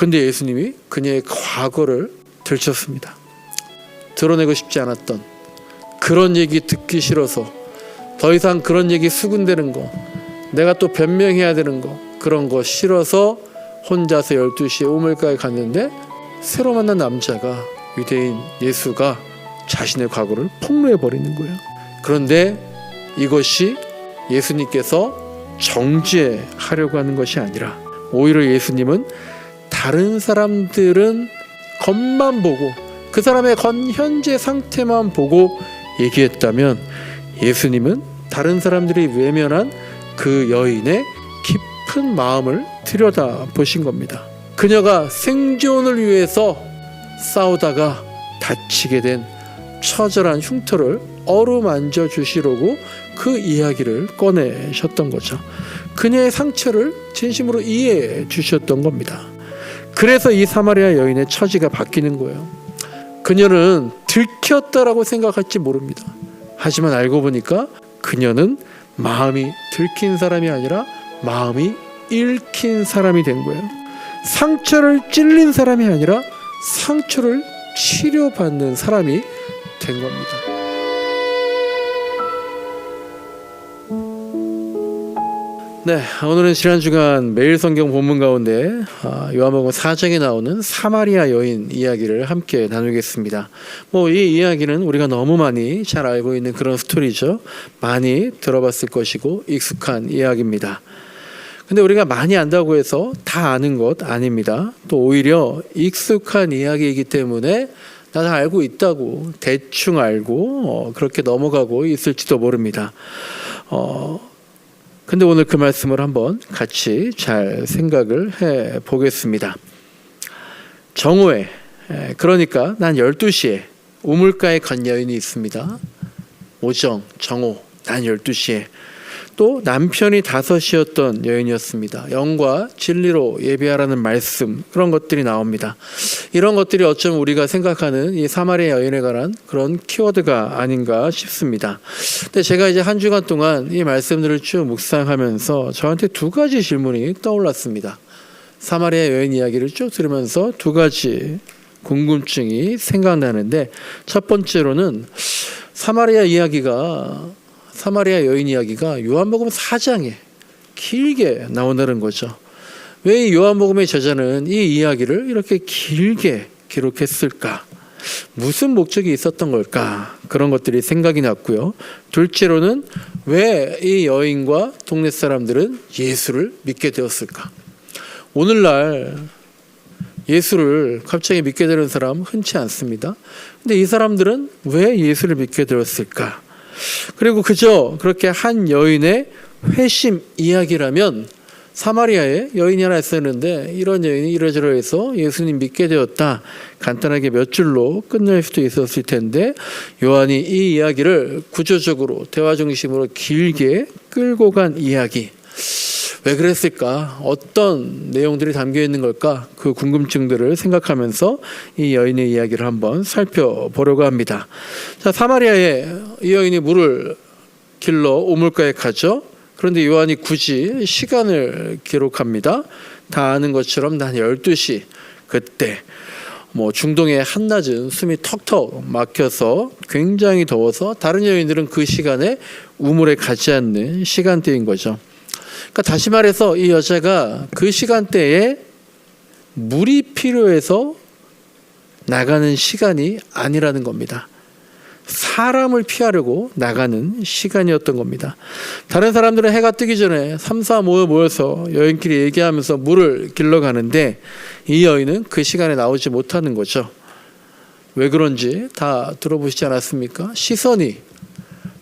근데 예수님이 그녀의 과거를 들췄습니다. 드러내고 싶지 않았던 그런 얘기 듣기 싫어서 더 이상 그런 얘기 수군대는 거, 내가 또 변명해야 되는 거, 그런 거 싫어서 혼자서 12시에 우물가에 갔는데 새로 만난 남자가, 유대인 예수가 자신의 과거를 폭로해버리는 거예요. 그런데 이것이 예수님께서 정죄하려고 하는 것이 아니라 오히려 예수님은 다른 사람들은 겉만 보고 그 사람의 현재 상태만 보고 얘기했다면, 예수님은 다른 사람들이 외면한 그 여인의 깊은 마음을 들여다보신 겁니다. 그녀가 생존을 위해서 싸우다가 다치게 된 처절한 흉터를 어루만져 주시려고 그 이야기를 꺼내셨던 거죠. 그녀의 상처를 진심으로 이해해 주셨던 겁니다. 그래서 이 사마리아 여인의 처지가 바뀌는 거예요. 그녀는 들켰다라고 생각할지 모릅니다. 하지만 알고 보니까 그녀는 마음이 들킨 사람이 아니라 마음이 읽힌 사람이 된 거예요. 상처를 찔린 사람이 아니라 상처를 치료받는 사람이 된 겁니다. 네, 오늘은 지난 주간 매일 성경 본문 가운데 요한복음 4장에 나오는 사마리아 여인 이야기를 함께 나누겠습니다. 이 이야기는 우리가 너무 많이 잘 알고 있는 그런 스토리죠. 많이 들어봤을 것이고 익숙한 이야기입니다. 근데 우리가 많이 안다고 해서 다 아는 것 아닙니다. 또 오히려 익숙한 이야기이기 때문에 나 다 알고 있다고 대충 알고 그렇게 넘어가고 있을지도 모릅니다. 근데 오늘 그 말씀을 한번 같이 잘 생각을 해 보겠습니다. 정오에, 그러니까 난 12시에 우물가에 간 여인이 있습니다. 오정, 정오, 난 12시에. 또 남편이 5시였던 여인이었습니다. 영과 진리로 예배하라는 말씀, 그런 것들이 나옵니다. 이런 것들이 어쩌면 우리가 생각하는 이 사마리아 여인에 관한 그런 키워드가 아닌가 싶습니다. 근데 제가 이제 한 주간 동안 이 말씀들을 쭉 묵상하면서 저한테 2가지 질문이 떠올랐습니다. 사마리아 여인 이야기를 쭉 들으면서 2가지 궁금증이 생각나는데, 첫 번째로는 사마리아 여인 이야기가 요한복음 4장에 길게 나온다는 거죠. 왜 이 요한복음의 저자는 이 이야기를 이렇게 길게 기록했을까? 무슨 목적이 있었던 걸까? 그런 것들이 생각이 났고요. 둘째로는 왜 이 여인과 동네 사람들은 예수를 믿게 되었을까? 오늘날 예수를 갑자기 믿게 되는 사람 흔치 않습니다. 근데 이 사람들은 왜 예수를 믿게 되었을까? 그리고 그저 그렇게 한 여인의 회심 이야기라면, 사마리아에 여인이 하나 있었는데 이런 여인이 이러저러해서 예수님 믿게 되었다, 간단하게 몇 줄로 끝낼 수도 있었을 텐데, 요한이 이 이야기를 구조적으로 대화 중심으로 길게 끌고 간 이야기. 왜 그랬을까? 어떤 내용들이 담겨 있는 걸까? 그 궁금증들을 생각하면서 이 여인의 이야기를 한번 살펴보려고 합니다. 자, 사마리아에 이 여인이 물을 길러 우물가에 가죠. 그런데 요한이 굳이 시간을 기록합니다. 다 아는 것처럼 난 12시, 그때 중동의 한낮은 숨이 턱턱 막혀서 굉장히 더워서 다른 여인들은 그 시간에 우물에 가지 않는 시간대인 거죠. 그러니까 다시 말해서 이 여자가 그 시간대에 물이 필요해서 나가는 시간이 아니라는 겁니다. 사람을 피하려고 나가는 시간이었던 겁니다. 다른 사람들은 해가 뜨기 전에 3, 4 모여서 여인끼리 얘기하면서 물을 길러 가는데, 이 여인은 그 시간에 나오지 못하는 거죠. 왜 그런지 다 들어보시지 않았습니까? 시선이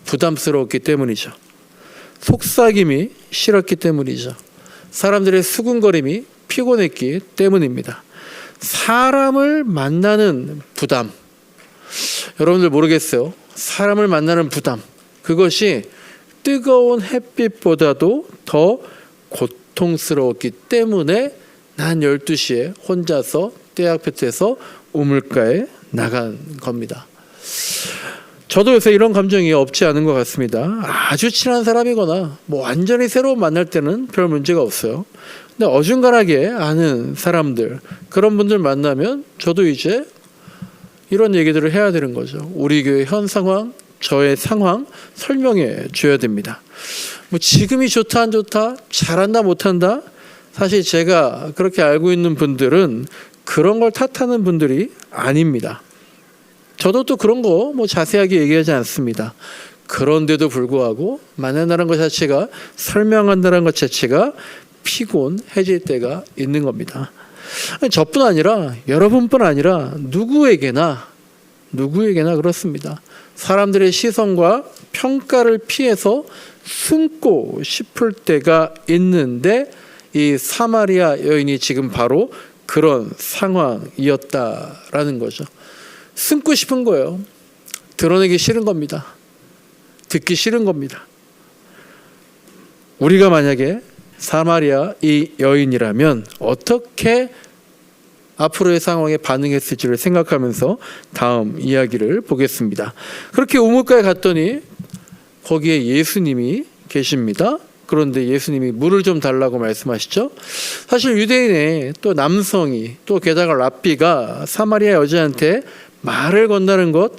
부담스러웠기 때문이죠. 속삭임이 싫었기 때문이죠. 사람들의 수군거림이 피곤했기 때문입니다. 사람을 만나는 부담, 여러분들 모르겠어요. 사람을 만나는 부담, 그것이 뜨거운 햇빛보다도 더 고통스러웠기 때문에 난 12시에 혼자서 떼약볕에서 우물가에 나간 겁니다. 저도 요새 이런 감정이 없지 않은 것 같습니다. 아주 친한 사람이거나 뭐 완전히 새로 만날 때는 별 문제가 없어요. 근데 어중간하게 아는 사람들, 그런 분들 만나면 저도 이제 이런 얘기들을 해야 되는 거죠. 우리 교회 현 상황, 저의 상황 설명해 줘야 됩니다. 뭐 지금이 좋다 안 좋다, 잘한다 못한다, 사실 제가 그렇게 알고 있는 분들은 그런 걸 탓하는 분들이 아닙니다. 저도 또 그런 거 뭐 자세하게 얘기하지 않습니다. 그런데도 불구하고 만난다는 것 자체가, 설명한다는 것 자체가 피곤해질 때가 있는 겁니다. 아니, 저뿐 아니라 여러분뿐 아니라 누구에게나 그렇습니다. 사람들의 시선과 평가를 피해서 숨고 싶을 때가 있는데, 이 사마리아 여인이 지금 바로 그런 상황이었다라는 거죠. 숨고 싶은 거예요. 드러내기 싫은 겁니다. 듣기 싫은 겁니다. 우리가 만약에 사마리아 이 여인이라면 어떻게 앞으로의 상황에 반응했을지를 생각하면서 다음 이야기를 보겠습니다. 그렇게 우물가에 갔더니 거기에 예수님이 계십니다. 그런데 예수님이 물을 좀 달라고 말씀하시죠. 사실 유대인의 또 남성이, 또 게다가 랍비가 사마리아 여자한테 말을 건다는 것,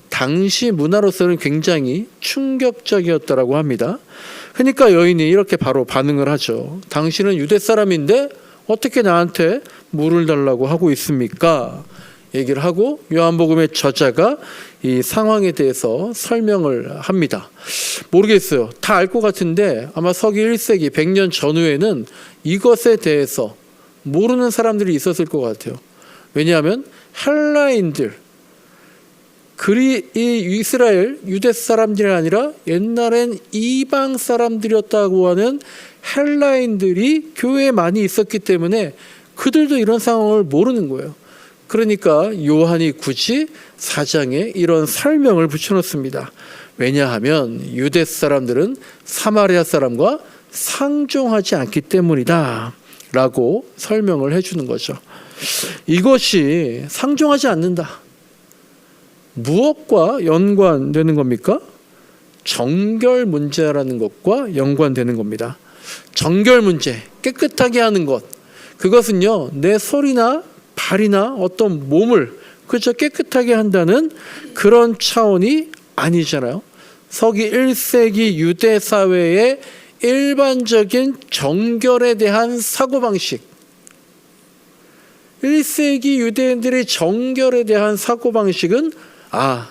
당시 문화로서는 굉장히 충격적이었다라고 합니다. 그러니까 여인이 이렇게 바로 반응을 하죠. 당신은 유대 사람인데 어떻게 나한테 물을 달라고 하고 있습니까? 얘기를 하고 요한복음의 저자가 이 상황에 대해서 설명을 합니다. 모르겠어요. 다 알 것 같은데 아마 서기 1세기 100년 전후에는 이것에 대해서 모르는 사람들이 있었을 것 같아요. 왜냐하면 헬라인들, 이 이스라엘 유대 사람들이 아니라 옛날엔 이방 사람들이었다고 하는 헬라인들이 교회에 많이 있었기 때문에 그들도 이런 상황을 모르는 거예요. 그러니까 요한이 굳이 4장에 이런 설명을 붙여놓습니다. 왜냐하면 유대 사람들은 사마리아 사람과 상종하지 않기 때문이다 라고 설명을 해주는 거죠. 이것이 상종하지 않는다, 무엇과 연관되는 겁니까? 정결 문제라는 것과 연관되는 겁니다. 정결 문제, 깨끗하게 하는 것, 그것은요 내 소리나 발이나 어떤 몸을 그저 깨끗하게 한다는 그런 차원이 아니잖아요. 서기 1세기 유대 사회의 일반적인 정결에 대한 사고방식, 1세기 유대인들의 정결에 대한 사고방식은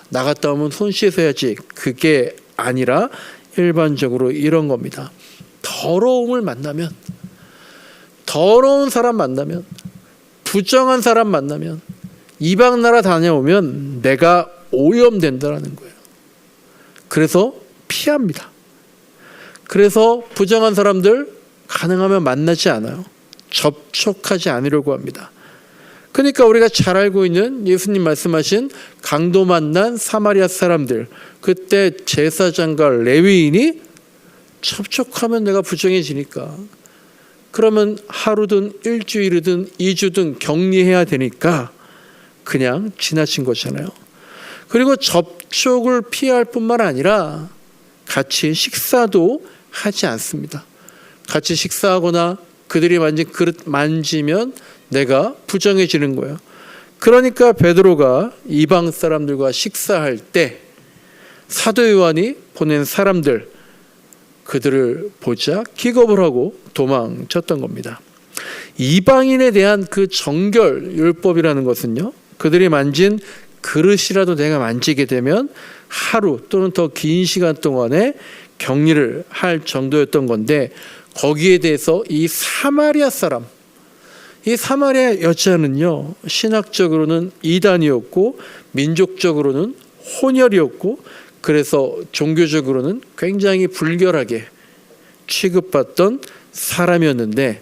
나갔다 오면 손 씻어야지, 그게 아니라 일반적으로 이런 겁니다. 더러움을 만나면, 더러운 사람 만나면, 부정한 사람 만나면, 이방 나라 다녀오면 내가 오염된다는 거예요. 그래서 피합니다. 그래서 부정한 사람들 가능하면 만나지 않아요. 접촉하지 않으려고 합니다. 그러니까 우리가 잘 알고 있는 예수님 말씀하신 강도 만난 사마리아 사람들, 그때 제사장과 레위인이 접촉하면 내가 부정해지니까, 그러면 하루든 일주일이든 2주든 격리해야 되니까 그냥 지나친 거잖아요. 그리고 접촉을 피할 뿐만 아니라 같이 식사도 하지 않습니다. 같이 식사하거나 그들이 만진 그릇 만지면 내가 부정해지는 거예요. 그러니까 베드로가 이방 사람들과 식사할 때 사도 요한이 보낸 사람들, 그들을 보자 기겁을 하고 도망쳤던 겁니다. 이방인에 대한 그 정결 율법이라는 것은요, 그들이 만진 그릇이라도 내가 만지게 되면 하루 또는 더 긴 시간 동안에 격리를 할 정도였던 건데, 거기에 대해서 이 사마리아 여자는요 신학적으로는 이단이었고 민족적으로는 혼혈이었고, 그래서 종교적으로는 굉장히 불결하게 취급받던 사람이었는데,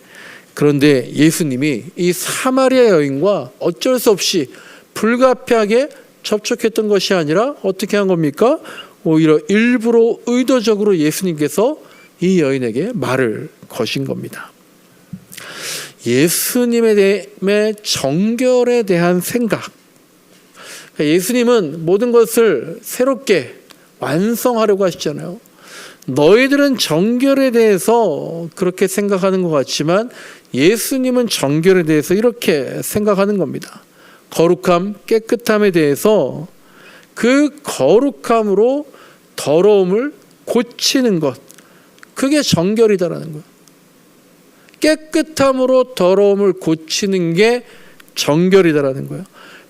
그런데 예수님이 이 사마리아 여인과 어쩔 수 없이 불가피하게 접촉했던 것이 아니라 어떻게 한 겁니까? 오히려 일부러 의도적으로 예수님께서 이 여인에게 말을 거신 겁니다. 예수님의 정결에 대한 생각, 예수님은 모든 것을 새롭게 완성하려고 하시잖아요. 너희들은 정결에 대해서 그렇게 생각하는 것 같지만 예수님은 정결에 대해서 이렇게 생각하는 겁니다. 거룩함, 깨끗함에 대해서 그 거룩함으로 더러움을 고치는 것, 그게 정결이다라는 거예요. 깨끗함으로 더러움을 고치는 게 정결이다라는 거예요.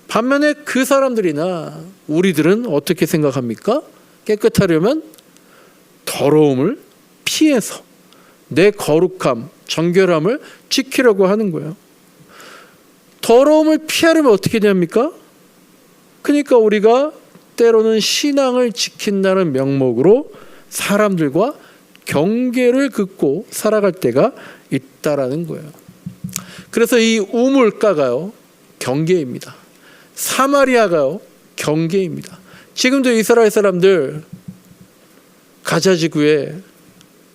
반면에 그 사람들이나 우리들은 어떻게 생각합니까? 깨끗하려면 더러움을 피해서 내 거룩함, 정결함을 지키려고 하는 거예요. 더러움을 피하려면 어떻게 됩니까? 그러니까 우리가 때로는 신앙을 지킨다는 명목으로 사람들과 경계를 긋고 살아갈 때가 있다라는 거예요. 그래서 이 우물가가요, 경계입니다. 사마리아가요, 경계입니다. 지금도 이스라엘 사람들 가자 지구에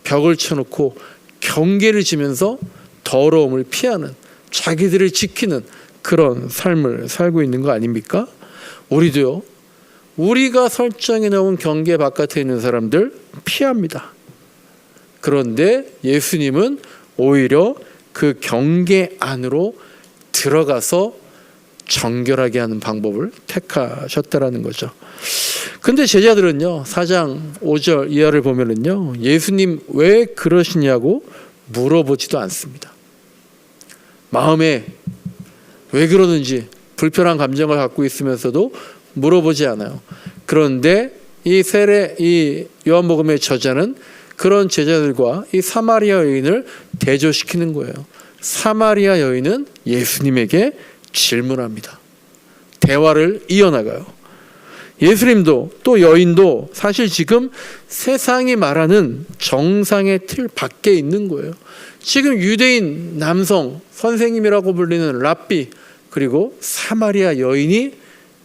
벽을 쳐놓고 경계를 지면서 더러움을 피하는, 자기들을 지키는 그런 삶을 살고 있는 거 아닙니까? 우리도요, 우리가 설정해 놓은 경계 바깥에 있는 사람들 피합니다. 그런데 예수님은 오히려 그 경계 안으로 들어가서 정결하게 하는 방법을 택하셨다라는 거죠. 근데 제자들은요, 4장 5절 이하를 보면은요, 예수님 왜 그러시냐고 물어보지도 않습니다. 마음에 왜 그러는지 불편한 감정을 갖고 있으면서도 물어보지 않아요. 그런데 이 요한복음의 저자는 그런 제자들과 이 사마리아 여인을 대조시키는 거예요. 사마리아 여인은 예수님에게 질문합니다. 대화를 이어나가요. 예수님도 또 여인도 사실 지금 세상이 말하는 정상의 틀 밖에 있는 거예요. 지금 유대인 남성, 선생님이라고 불리는 랍비, 그리고 사마리아 여인이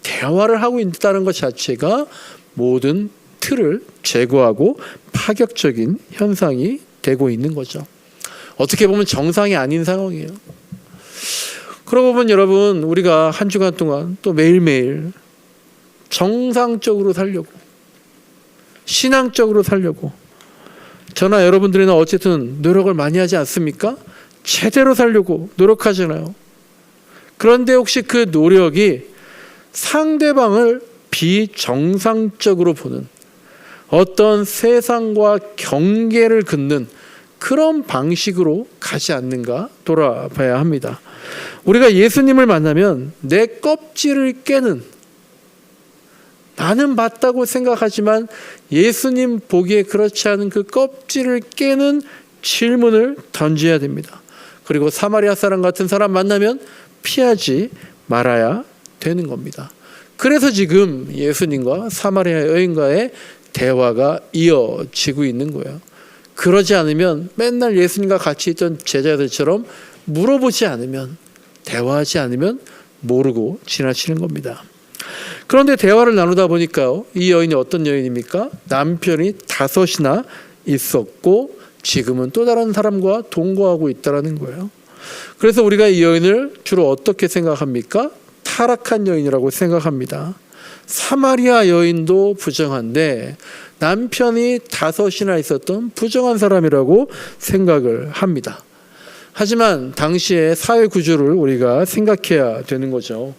대화를 하고 있다는 것 자체가 모든 틀을 제거하고 파격적인 현상이 되고 있는 거죠. 어떻게 보면 정상이 아닌 상황이에요. 그러고 보면 여러분, 우리가 한 주간 동안 또 매일매일 정상적으로 살려고, 신앙적으로 살려고 저나 여러분들이나 어쨌든 노력을 많이 하지 않습니까? 제대로 살려고 노력하잖아요. 그런데 혹시 그 노력이 상대방을 비정상적으로 보는 어떤 세상과 경계를 긋는 그런 방식으로 가지 않는가 돌아봐야 합니다. 우리가 예수님을 만나면 내 껍질을 깨는, 나는 맞다고 생각하지만 예수님 보기에 그렇지 않은 그 껍질을 깨는 질문을 던져야 됩니다. 그리고 사마리아 사람 같은 사람 만나면 피하지 말아야 되는 겁니다. 그래서 지금 예수님과 사마리아 여인과의 대화가 이어지고 있는 거예요. 그러지 않으면 맨날 예수님과 같이 있던 제자들처럼 물어보지 않으면, 대화하지 않으면 모르고 지나치는 겁니다. 그런데 대화를 나누다 보니까요, 이 여인이 어떤 여인입니까? 남편이 5이나 있었고 지금은 또 다른 사람과 동거하고 있다는 거예요. 그래서 우리가 이 여인을 주로 어떻게 생각합니까? 타락한 여인이라고 생각합니다. 사마리아 여인도 부정한데 남편이 5이나 있었던 부정한 사람이라고 생각을 합니다. 하지만 당시의 사회 구조를 우리가 생각해야 되는 거죠.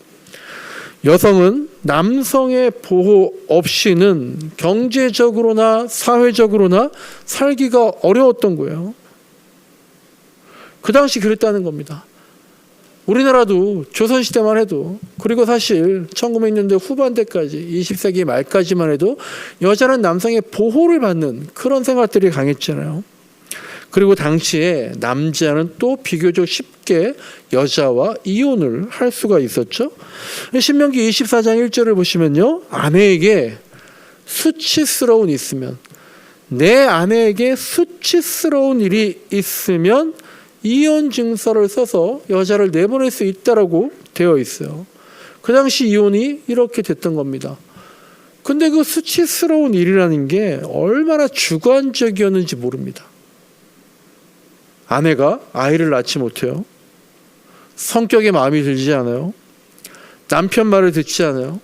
여성은 남성의 보호 없이는 경제적으로나 사회적으로나 살기가 어려웠던 거예요. 그 당시 그랬다는 겁니다. 우리나라도 조선시대만 해도, 그리고 사실 1900년대 후반대까지 20세기 말까지만 해도 여자는 남성의 보호를 받는 그런 생활들이 강했잖아요. 그리고 당시에 남자는 또 비교적 쉽게 여자와 이혼을 할 수가 있었죠. 신명기 24장 1절을 보시면요, 아내에게 수치스러운 일이 있으면, 내 아내에게 수치스러운 일이 있으면 이혼 증서를 써서 여자를 내보낼 수 있다라고 되어 있어요. 그 당시 이혼이 이렇게 됐던 겁니다. 근데 그 수치스러운 일이라는 게 얼마나 주관적이었는지 모릅니다. 아내가 아이를 낳지 못해요. 성격에 마음이 들지 않아요. 남편 말을 듣지 않아요.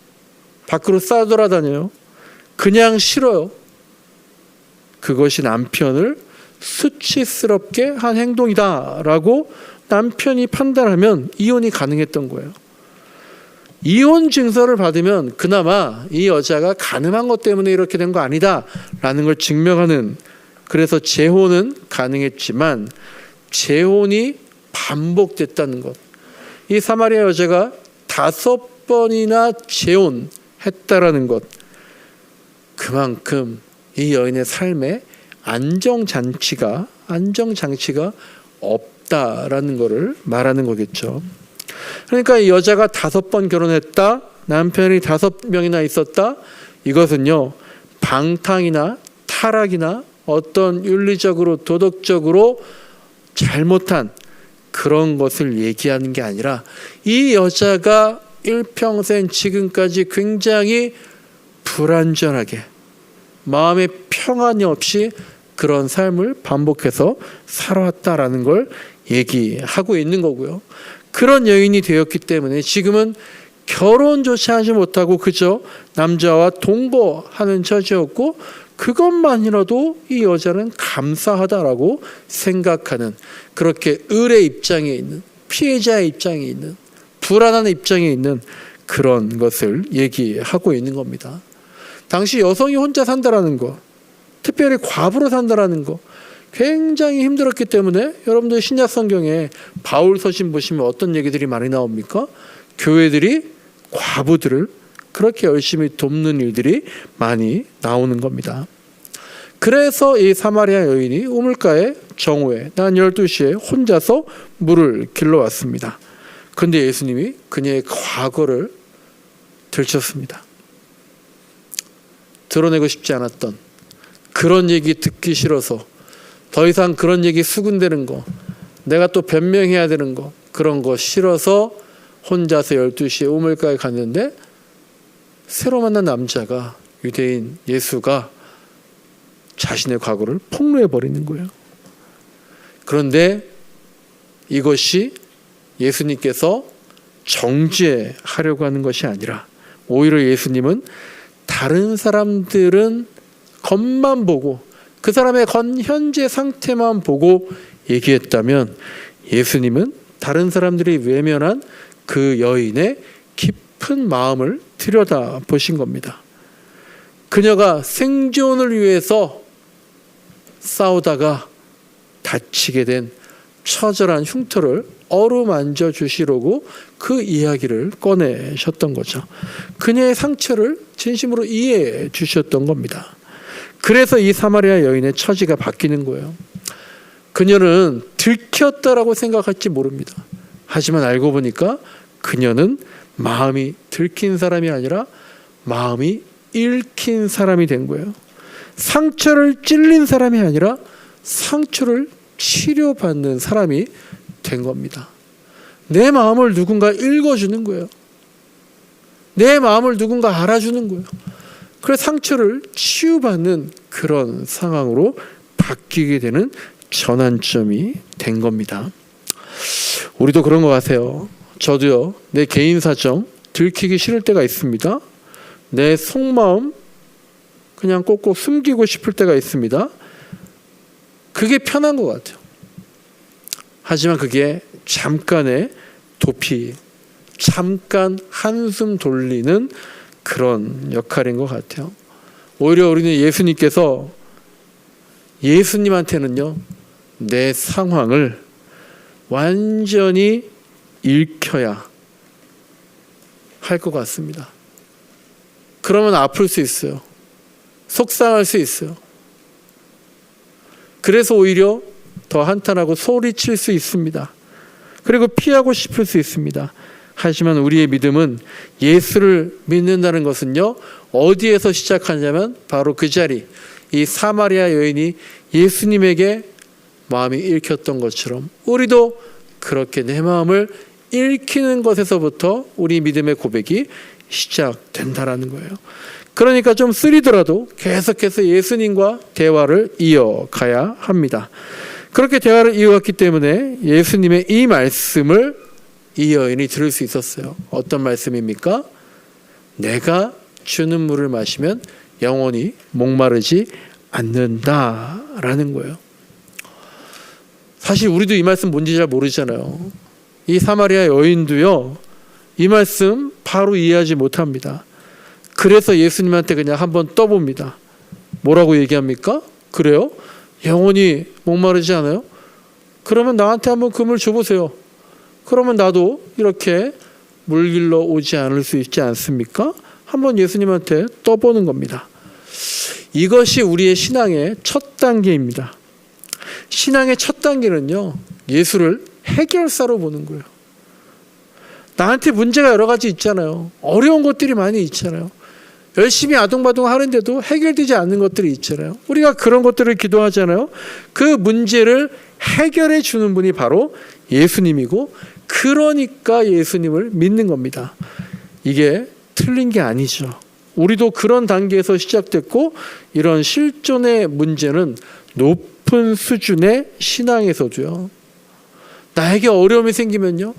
밖으로 싸돌아다녀요. 그냥 싫어요. 그것이 남편을 수치스럽게 한 행동이다라고 남편이 판단하면 이혼이 가능했던 거예요. 이혼 증서를 받으면 그나마 이 여자가 가늠한 것 때문에 이렇게 된 거 아니다라는 걸 증명하는, 그래서 재혼은 가능했지만 재혼이 반복됐다는 것, 이 사마리아 여자가 5번이나 재혼했다라는 것, 그만큼 이 여인의 삶에 안정장치가 없다라는 것을 말하는 거겠죠. 그러니까 이 여자가 5번 결혼했다, 남편이 5명이나 있었다, 이것은요 방탕이나 타락이나 어떤 윤리적으로 도덕적으로 잘못한 그런 것을 얘기하는 게 아니라 이 여자가 일평생 지금까지 굉장히 불안전하게 마음의 평안이 없이 그런 삶을 반복해서 살아왔다라는 걸 얘기하고 있는 거고요. 그런 여인이 되었기 때문에 지금은 결혼조차 하지 못하고 그저 남자와 동거하는 처지였고, 그것만이라도 이 여자는 감사하다라고 생각하는, 그렇게 을의 입장에 있는, 피해자의 입장에 있는, 불안한 입장에 있는 그런 것을 얘기하고 있는 겁니다. 당시 여성이 혼자 산다라는 거, 특별히 과부로 산다라는 거 굉장히 힘들었기 때문에 여러분들 신약 성경에 바울 서신 보시면 어떤 얘기들이 많이 나옵니까? 교회들이 과부들을 그렇게 열심히 돕는 일들이 많이 나오는 겁니다. 그래서 이 사마리아 여인이 우물가에 정오에 낮 12시에 혼자서 물을 길러왔습니다. 그런데 예수님이 그녀의 과거를 들췄습니다. 드러내고 싶지 않았던 그런 얘기 듣기 싫어서, 더 이상 그런 얘기 수군대는 거, 내가 또 변명해야 되는 거, 그런 거 싫어서 혼자서 12시에 우물가에 갔는데 새로 만난 남자가, 유대인 예수가 자신의 과거를 폭로해버리는 거예요. 그런데 이것이 예수님께서 정죄하려고 하는 것이 아니라 오히려 예수님은 다른 사람들은 겉만 보고 그 사람의 현재 상태만 보고 얘기했다면, 예수님은 다른 사람들이 외면한 그 여인의 깊은 마음을 들여다보신 겁니다. 그녀가 생존을 위해서 싸우다가 다치게 된 처절한 흉터를 어루만져 주시려고 그 이야기를 꺼내셨던 거죠. 그녀의 상처를 진심으로 이해해 주셨던 겁니다. 그래서 이 사마리아 여인의 처지가 바뀌는 거예요. 그녀는 들켰다라고 생각할지 모릅니다. 하지만 알고 보니까 그녀는 마음이 들킨 사람이 아니라 마음이 읽힌 사람이 된 거예요. 상처를 찔린 사람이 아니라 상처를 치료받는 사람이 된 겁니다. 내 마음을 누군가 읽어주는 거예요. 내 마음을 누군가 알아주는 거예요. 그래서 상처를 치유받는 그런 상황으로 바뀌게 되는 전환점이 된 겁니다. 우리도 그런 것 같아요. 저도요, 내 개인 사정 들키기 싫을 때가 있습니다. 내 속마음 그냥 꼭꼭 숨기고 싶을 때가 있습니다. 그게 편한 것 같아요. 하지만 그게 잠깐의 도피, 잠깐 한숨 돌리는 그런 역할인 것 같아요. 오히려 우리는 예수님한테는요, 내 상황을 완전히 읽혀야 할 것 같습니다. 그러면 아플 수 있어요. 속상할 수 있어요. 그래서 오히려 더 한탄하고 소리칠 수 있습니다. 그리고 피하고 싶을 수 있습니다. 하지만 우리의 믿음은, 예수를 믿는다는 것은요, 어디에서 시작하냐면 바로 그 자리, 이 사마리아 여인이 예수님에게 마음이 읽혔던 것처럼 우리도 그렇게 내 마음을 읽히는 것에서부터 우리 믿음의 고백이 시작된다라는 거예요. 그러니까 좀 쓰리더라도 계속해서 예수님과 대화를 이어가야 합니다. 그렇게 대화를 이어갔기 때문에 예수님의 이 말씀을 이 여인이 들을 수 있었어요. 어떤 말씀입니까? 내가 주는 물을 마시면 영원히 목마르지 않는다라는 거예요. 사실 우리도 이 말씀 뭔지 잘 모르잖아요. 이 사마리아 여인도요, 이 말씀 바로 이해하지 못합니다. 그래서 예수님한테 그냥 한번 떠봅니다. 뭐라고 얘기합니까? 그래요? 영원히 목마르지 않아요? 그러면 나한테 한번 그 물 줘보세요. 그러면 나도 이렇게 물 길러 오지 않을 수 있지 않습니까? 한번 예수님한테 떠보는 겁니다. 이것이 우리의 신앙의 첫 단계입니다. 신앙의 첫 단계는요, 예수를 해결사로 보는 거예요. 나한테 문제가 여러 가지 있잖아요. 어려운 것들이 많이 있잖아요. 열심히 아둥바둥 하는데도 해결되지 않는 것들이 있잖아요. 우리가 그런 것들을 기도하잖아요. 그 문제를 해결해 주는 분이 바로 예수님이고, 그러니까 예수님을 믿는 겁니다. 이게 틀린 게 아니죠. 우리도 그런 단계에서 시작됐고, 이런 실존의 문제는 높은 수준의 신앙에서도요. 나에게 어려움이 생기면요,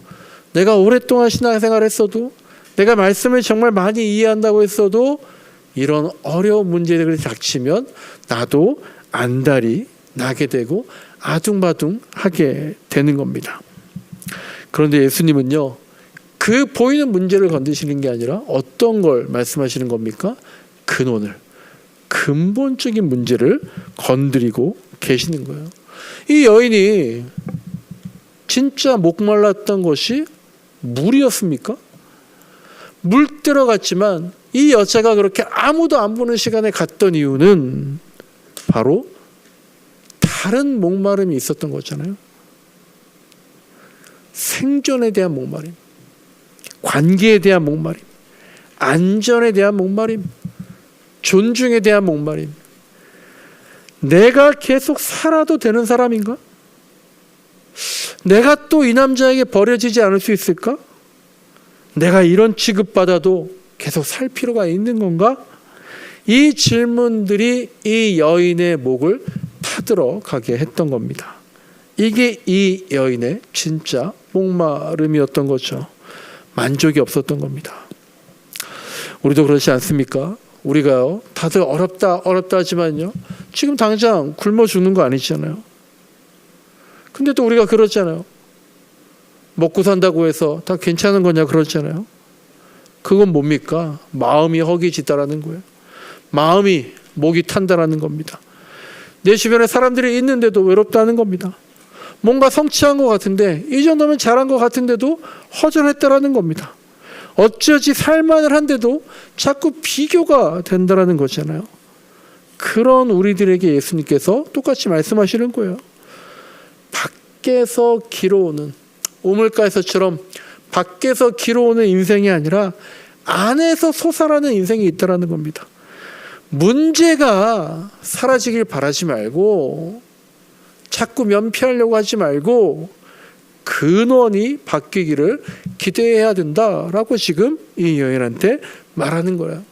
내가 오랫동안 신앙생활을 했어도, 내가 말씀을 정말 많이 이해한다고 했어도 이런 어려운 문제들이 닥치면 나도 안달이 나게 되고 아둥바둥 하게 되는 겁니다. 그런데 예수님은요, 그 보이는 문제를 건드시는 게 아니라 어떤 걸 말씀하시는 겁니까? 근원을, 근본적인 문제를 건드리고 계시는 거예요. 이 여인이 진짜 목말랐던 것이 물이었습니까? 물 들어갔지만 이 여자가 그렇게 아무도 안 보는 시간에 갔던 이유는 바로 다른 목마름이 있었던 거잖아요. 생존에 대한 목마름, 관계에 대한 목마름, 안전에 대한 목마름, 존중에 대한 목마름. 내가 계속 살아도 되는 사람인가? 내가 또 이 남자에게 버려지지 않을 수 있을까? 내가 이런 취급받아도 계속 살 필요가 있는 건가? 이 질문들이 이 여인의 목을 타들어 가게 했던 겁니다. 이게 이 여인의 진짜 목마름이었던 거죠. 만족이 없었던 겁니다. 우리도 그렇지 않습니까? 우리가요, 다들 어렵다 하지만요, 지금 당장 굶어 죽는 거 아니잖아요. 근데 또 우리가 그러잖아요. 먹고 산다고 해서 다 괜찮은 거냐 그러잖아요. 그건 뭡니까? 마음이 허기지다라는 거예요. 마음이 목이 탄다라는 겁니다. 내 주변에 사람들이 있는데도 외롭다는 겁니다. 뭔가 성취한 것 같은데, 이 정도면 잘한 것 같은데도 허전했다라는 겁니다. 어쩌지 살만을 한데도 자꾸 비교가 된다라는 거잖아요. 그런 우리들에게 예수님께서 똑같이 말씀하시는 거예요. 밖에서 길어오는, 우물가에서처럼 밖에서 길어오는 인생이 아니라 안에서 솟아나는 인생이 있다라는 겁니다. 문제가 사라지길 바라지 말고, 자꾸 면피하려고 하지 말고 근원이 바뀌기를 기대해야 된다라고 지금 이 여인한테 말하는 거예요.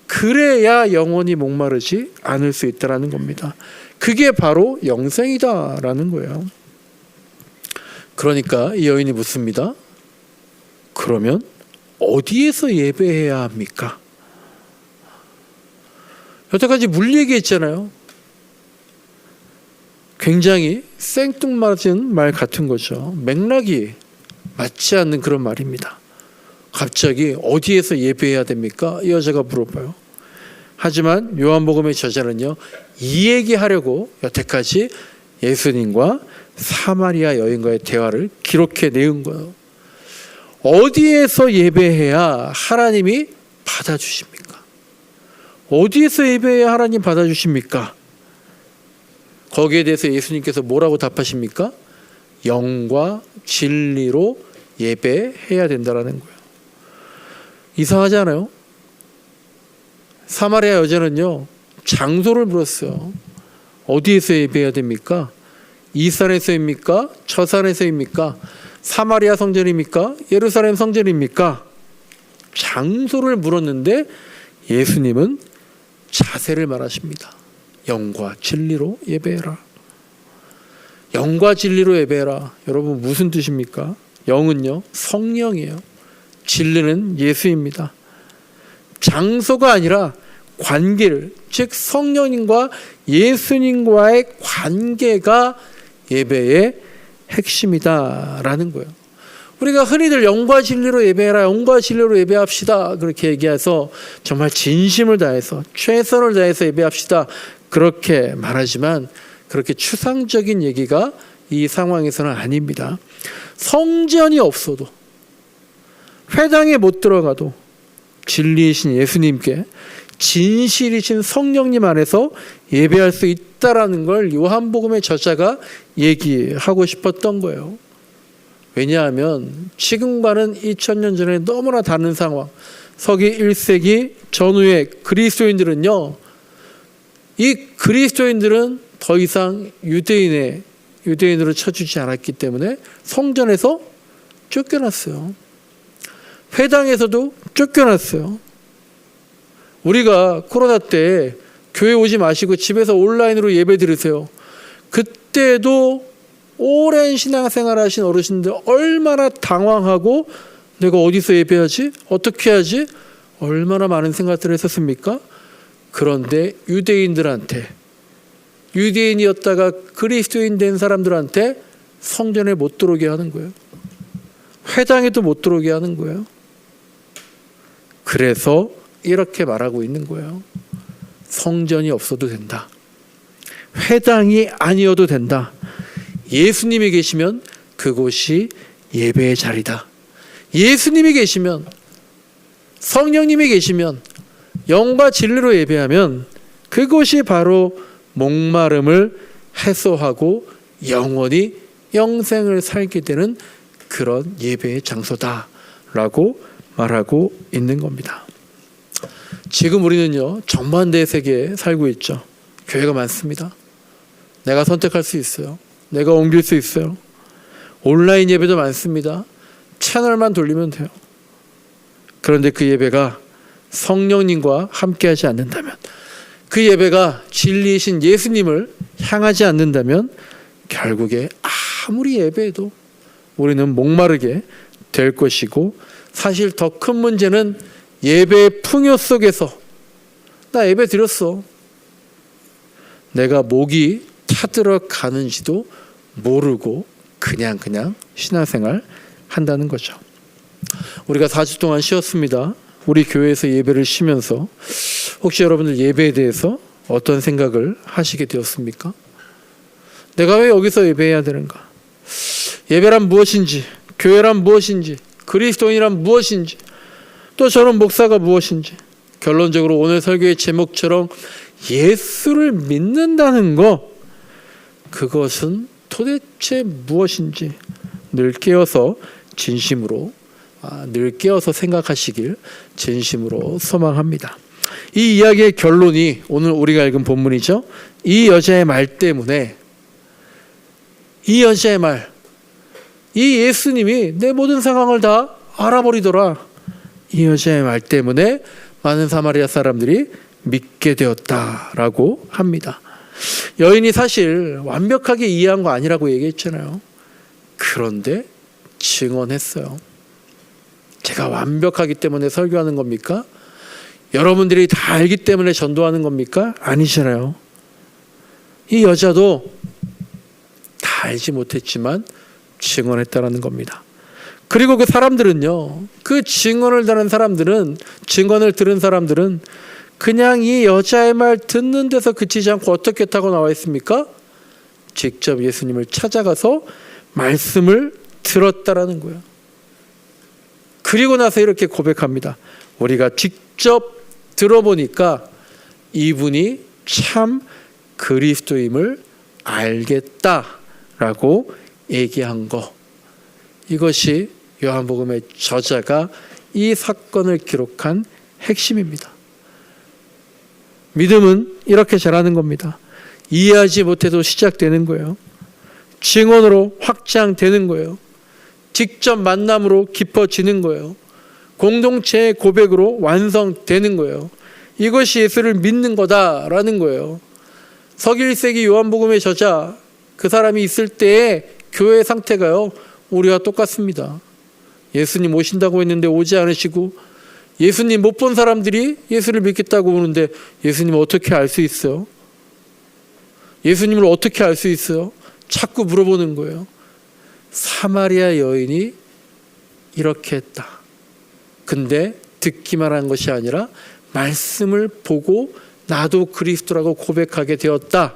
그래야 영원히 목마르지 않을 수 있다라는 겁니다. 그게 바로 영생이다라는 거예요. 그러니까 이 여인이 묻습니다. 그러면 어디에서 예배해야 합니까? 여태까지 물 얘기했잖아요. 굉장히 생뚱맞은 말 같은 거죠. 맥락이 맞지 않는 그런 말입니다. 갑자기 어디에서 예배해야 됩니까? 이 여자가 물어봐요. 하지만 요한복음의 저자는요, 이 얘기하려고 여태까지 예수님과 사마리아 여인과의 대화를 기록해 내은 거예요. 어디에서 예배해야 하나님이 받아주십니까? 어디에서 예배해야 하나님 받아주십니까? 거기에 대해서 예수님께서 뭐라고 답하십니까? 영과 진리로 예배해야 된다라는 거예요. 이상하지 않아요? 사마리아 여자는요, 장소를 물었어요. 어디에서 예배해야 됩니까? 이 산에서입니까? 저 산에서입니까? 사마리아 성전입니까? 예루살렘 성전입니까? 장소를 물었는데 예수님은 자세를 말하십니다. 영과 진리로 예배해라. 영과 진리로 예배해라. 여러분 무슨 뜻입니까? 영은요, 성령이에요. 진리는 예수입니다. 장소가 아니라 관계를, 즉 성령님과 예수님과의 관계가 예배의 핵심이다라는 거예요. 우리가 흔히들 영과 진리로 예배해라, 영과 진리로 예배합시다 그렇게 얘기해서 정말 진심을 다해서 최선을 다해서 예배합시다 그렇게 말하지만 그렇게 추상적인 얘기가 이 상황에서는 아닙니다. 성전이 없어도, 회당에 못 들어가도 진리이신 예수님께 진실이신 성령님 안에서 예배할 수 있다라는 걸 요한복음의 저자가 얘기하고 싶었던 거예요. 왜냐하면 지금과는 2000년 전에 너무나 다른 상황, 서기 1세기 전후의 그리스도인들은요, 이 그리스도인들은 더 이상 유대인으로 쳐주지 않았기 때문에 성전에서 쫓겨났어요. 회당에서도 쫓겨났어요. 우리가 코로나 때 교회 오지 마시고 집에서 온라인으로 예배 드리세요. 그때도 오랜 신앙생활 하신 어르신들 얼마나 당황하고 내가 어디서 예배하지? 어떻게 하지? 얼마나 많은 생각들을 했었습니까? 그런데 유대인이었다가 그리스도인 된 사람들한테 성전에 못 들어오게 하는 거예요. 회당에도 못 들어오게 하는 거예요. 그래서 이렇게 말하고 있는 거예요. 성전이 없어도 된다. 회당이 아니어도 된다. 예수님이 계시면 그곳이 예배의 자리다. 예수님이 계시면, 성령님이 계시면, 영과 진리로 예배하면 그곳이 바로 목마름을 해소하고 영원히 영생을 살게 되는 그런 예배의 장소다라고 말하고 있는 겁니다. 지금 우리는요, 정반대의 세계에 살고 있죠. 교회가 많습니다. 내가 선택할 수 있어요. 내가 옮길 수 있어요. 온라인 예배도 많습니다. 채널만 돌리면 돼요. 그런데 그 예배가 성령님과 함께하지 않는다면, 그 예배가 진리이신 예수님을 향하지 않는다면 결국에 아무리 예배해도 우리는 목마르게 될 것이고, 사실 더 큰 문제는 예배의 풍요 속에서 나 예배 드렸어, 내가 목이 타들어 가는지도 모르고 그냥 신앙생활 한다는 거죠. 우리가 4주 동안 쉬었습니다. 우리 교회에서 예배를 쉬면서 혹시 여러분들 예배에 대해서 어떤 생각을 하시게 되었습니까? 내가 왜 여기서 예배해야 되는가? 예배란 무엇인지, 교회란 무엇인지, 그리스도인이란 무엇인지, 또 저는 목사가 무엇인지, 결론적으로 오늘 설교의 제목처럼 예수를 믿는다는 것, 그것은 도대체 무엇인지 늘 깨어서 생각하시길 진심으로 소망합니다. 이 이야기의 결론이 오늘 우리가 읽은 본문이죠. 이 여자의 말 때문에, 이 여자의 말, 이 예수님이 내 모든 상황을 다 알아버리더라. 이 여자의 말 때문에 많은 사마리아 사람들이 믿게 되었다라고 합니다. 여인이 사실 완벽하게 이해한 거 아니라고 얘기했잖아요. 그런데 증언했어요. 제가 완벽하기 때문에 설교하는 겁니까? 여러분들이 다 알기 때문에 전도하는 겁니까? 아니잖아요. 이 여자도 다 알지 못했지만 증언했다라는 겁니다. 그리고 그 사람들은요, 그 증언을 들은 사람들은 그냥 이 여자의 말 듣는 데서 그치지 않고 어떻게 했다고 나와 있습니까? 직접 예수님을 찾아가서 말씀을 들었다라는 거예요. 그리고 나서 이렇게 고백합니다. 우리가 직접 들어보니까 이분이 참 그리스도임을 알겠다라고 얘기한 거, 이것이 요한복음의 저자가 이 사건을 기록한 핵심입니다. 믿음은 이렇게 자라는 겁니다. 이해하지 못해도 시작되는 거예요. 증언으로 확장되는 거예요. 직접 만남으로 깊어지는 거예요. 공동체의 고백으로 완성되는 거예요. 이것이 예수를 믿는 거다라는 거예요. 서기 1세기 요한복음의 저자, 그 사람이 있을 때의 교회의 상태가요, 우리와 똑같습니다. 예수님 오신다고 했는데 오지 않으시고, 예수님 못 본 사람들이 예수를 믿겠다고 오는데 예수님을 어떻게 알 수 있어요? 예수님을 어떻게 알 수 있어요? 자꾸 물어보는 거예요. 사마리아 여인이 이렇게 했다. 근데 듣기만 한 것이 아니라 말씀을 보고 나도 그리스도라고 고백하게 되었다.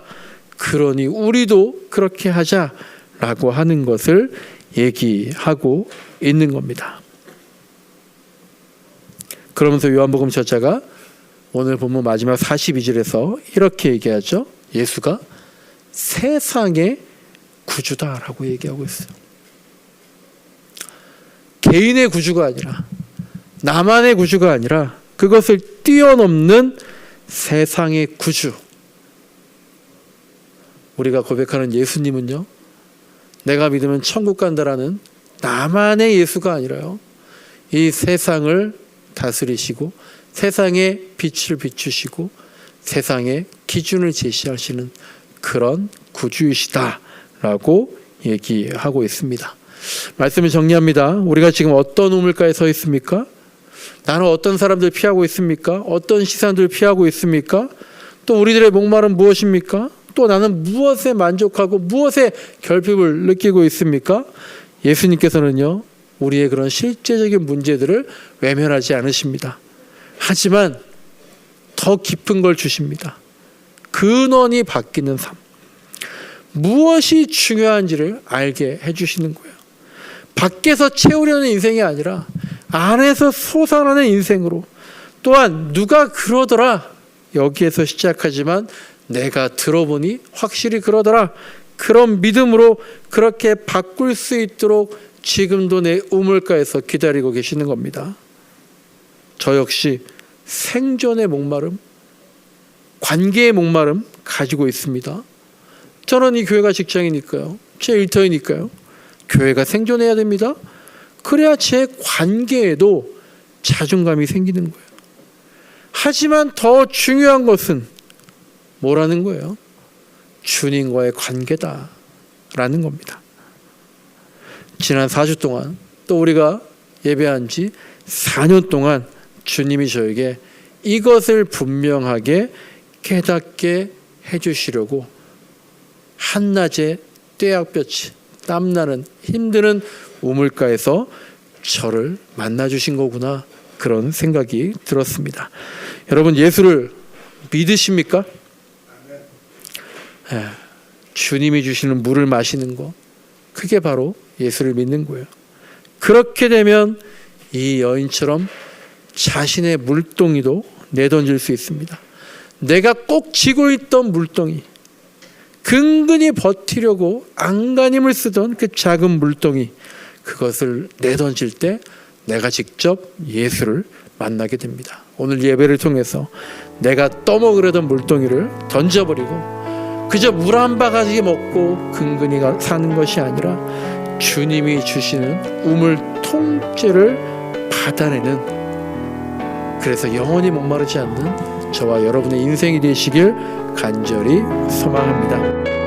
그러니 우리도 그렇게 하자라고 하는 것을 얘기하고 있는 겁니다. 그러면서 요한복음 저자가 오늘 본문 마지막 42절에서 이렇게 얘기하죠. 예수가 세상의 구주다라고 얘기하고 있어요. 개인의 구주가 아니라, 나만의 구주가 아니라 그것을 뛰어넘는 세상의 구주. 우리가 고백하는 예수님은요, 내가 믿으면 천국 간다라는 나만의 예수가 아니라요, 이 세상을 다스리시고 세상에 빛을 비추시고 세상의 기준을 제시하시는 그런 구주이시다라고 얘기하고 있습니다. 말씀을 정리합니다. 우리가 지금 어떤 우물가에 서 있습니까? 나는 어떤 사람들 피하고 있습니까? 어떤 시선들 피하고 있습니까? 또 우리들의 목마름은 무엇입니까? 또 나는 무엇에 만족하고 무엇에 결핍을 느끼고 있습니까? 예수님께서는요, 우리의 그런 실제적인 문제들을 외면하지 않으십니다. 하지만 더 깊은 걸 주십니다. 근원이 바뀌는 삶. 무엇이 중요한지를 알게 해주시는 거예요. 밖에서 채우려는 인생이 아니라 안에서 솟아나는 인생으로, 또한 누가 그러더라 여기에서 시작하지만 내가 들어보니 확실히 그러더라, 그런 믿음으로 그렇게 바꿀 수 있도록 지금도 내 우물가에서 기다리고 계시는 겁니다. 저 역시 생존의 목마름, 관계의 목마름 가지고 있습니다. 저는 이 교회가 직장이니까요, 제 일터이니까요, 교회가 생존해야 됩니다. 그래야 제 관계에도 자존감이 생기는 거예요. 하지만 더 중요한 것은 뭐라는 거예요? 주님과의 관계다라는 겁니다. 지난 4주 동안, 또 우리가 예배한 지 4년 동안 주님이 저에게 이것을 분명하게 깨닫게 해주시려고 한낮에 떼약볕이 땀나는 힘드는 우물가에서 저를 만나주신 거구나, 그런 생각이 들었습니다. 여러분, 예수를 믿으십니까? 주님이 주시는 물을 마시는 거, 그게 바로 예수를 믿는 거예요. 그렇게 되면 이 여인처럼 자신의 물동이도 내던질 수 있습니다. 내가 꼭 쥐고 있던 물동이, 근근히 버티려고 안간힘을 쓰던 그 작은 물동이, 그것을 내던질 때 내가 직접 예수를 만나게 됩니다. 오늘 예배를 통해서 내가 떠먹으려던 물동이를 던져버리고 그저 물 한 바가지 먹고 근근히 사는 것이 아니라 주님이 주시는 우물 통째를 받아내는, 그래서 영원히 목마르지 않는 저와 여러분의 인생이 되시길 간절히 소망합니다.